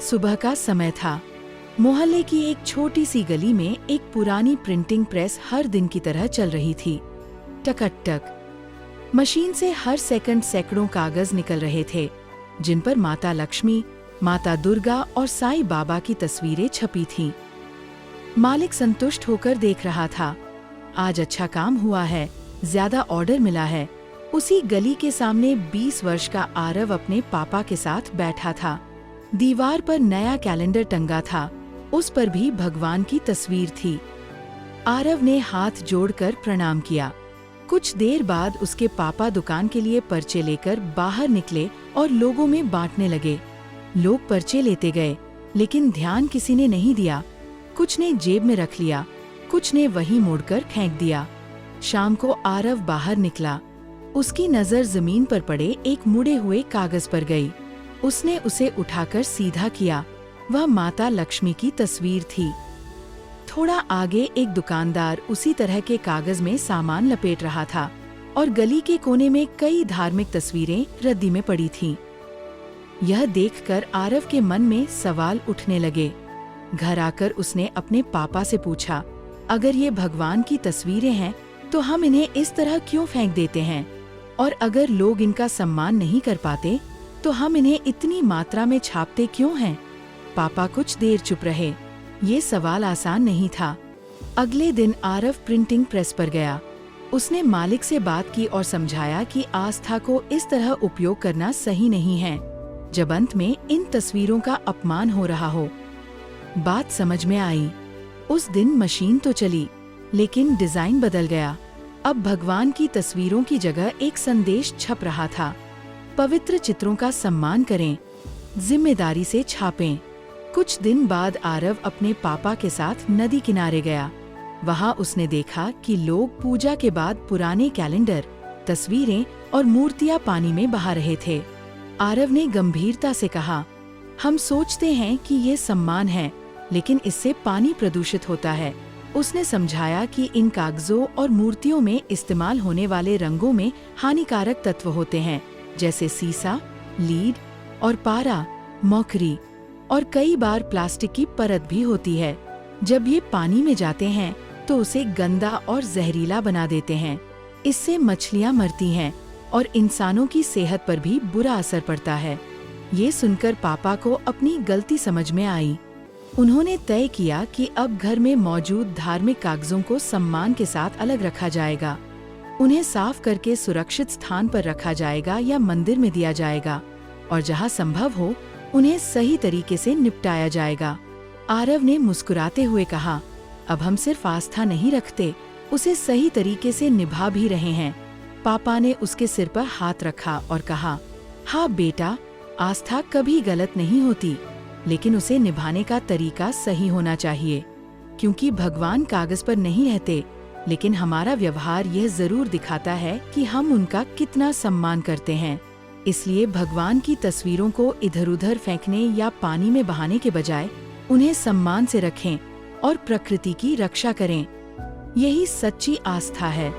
सुबह का समय था। मोहल्ले की एक छोटी सी गली में एक पुरानी प्रिंटिंग प्रेस हर दिन की तरह चल रही थी। टक टक मशीन से हर सेकंड सैकड़ों कागज निकल रहे थे, जिन पर माता लक्ष्मी, माता दुर्गा और साईं बाबा की तस्वीरें छपी थीं। मालिक संतुष्ट होकर देख रहा था। आज अच्छा काम हुआ है, ज्यादा ऑर्डर मिला है। उसी गली के सामने 20 वर्ष का आरव अपने पापा के साथ बैठा था। दीवार पर नया कैलेंडर टंगा था, उस पर भी भगवान की तस्वीर थी। आरव ने हाथ जोड़कर प्रणाम किया। कुछ देर बाद उसके पापा दुकान के लिए पर्चे लेकर बाहर निकले और लोगों में बांटने लगे। लोग पर्चे लेते गए, लेकिन ध्यान किसी ने नहीं दिया। कुछ ने जेब में रख लिया, कुछ ने वहीं मोड़कर फेंक दिया। शाम को आरव बाहर निकला। उसकी नजर जमीन पर पड़े एक मुड़े हुए कागज पर गई। उसने उसे उठाकर सीधा किया। वह माता लक्ष्मी की तस्वीर थी। थोड़ा आगे एक दुकानदार उसी तरह के कागज में सामान लपेट रहा था और गली के कोने में कई धार्मिक तस्वीरें रद्दी में पड़ी थीं। यह देखकर आरव के मन में सवाल उठने लगे। घर आकर उसने अपने पापा से पूछा, अगर ये भगवान की तस्वीरें हैं तो हम इन्हें इस तरह क्यों फेंक देते हैं? और अगर लोग इनका सम्मान नहीं कर पाते तो हम इन्हें इतनी मात्रा में छापते क्यों हैं? पापा कुछ देर चुप रहे। ये सवाल आसान नहीं था। अगले दिन आरव प्रिंटिंग प्रेस पर गया। उसने मालिक से बात की और समझाया कि आस्था को इस तरह उपयोग करना सही नहीं है, जब अंत में इन तस्वीरों का अपमान हो रहा हो। बात समझ में आई। उस दिन मशीन तो चली, लेकिन डिजाइन बदल गया। अब भगवान की तस्वीरों की जगह एक संदेश छप रहा था, पवित्र चित्रों का सम्मान करें, जिम्मेदारी से छापें। कुछ दिन बाद आरव अपने पापा के साथ नदी किनारे गया। वहाँ उसने देखा कि लोग पूजा के बाद पुराने कैलेंडर, तस्वीरें और मूर्तियाँ पानी में बहा रहे थे। आरव ने गंभीरता से कहा, हम सोचते हैं कि ये सम्मान है, लेकिन इससे पानी प्रदूषित होता है। उसने समझाया कि इन कागजों और मूर्तियों में इस्तेमाल होने वाले रंगों में हानिकारक तत्व होते हैं, जैसे सीसा, लीड और पारा, मौखरी और कई बार प्लास्टिक की परत भी होती है। जब ये पानी में जाते हैं तो उसे गंदा और जहरीला बना देते हैं। इससे मछलियाँ मरती हैं और इंसानों की सेहत पर भी बुरा असर पड़ता है। ये सुनकर पापा को अपनी गलती समझ में आई। उन्होंने तय किया कि अब घर में मौजूद धार्मिक कागजों को सम्मान के साथ अलग रखा जाएगा। उन्हें साफ करके सुरक्षित स्थान पर रखा जाएगा या मंदिर में दिया जाएगा, और जहाँ संभव हो उन्हें सही तरीके से निपटाया जाएगा। आरव ने मुस्कुराते हुए कहा, अब हम सिर्फ आस्था नहीं रखते, उसे सही तरीके से निभा भी रहे हैं। पापा ने उसके सिर पर हाथ रखा और कहा, हाँ बेटा, आस्था कभी गलत नहीं होती, लेकिन उसे निभाने का तरीका सही होना चाहिए। क्योंकि भगवान कागज पर नहीं रहते, लेकिन हमारा व्यवहार यह जरूर दिखाता है कि हम उनका कितना सम्मान करते हैं। इसलिए भगवान की तस्वीरों को इधर उधर फेंकने या पानी में बहाने के बजाय उन्हें सम्मान से रखें और प्रकृति की रक्षा करें। यही सच्ची आस्था है।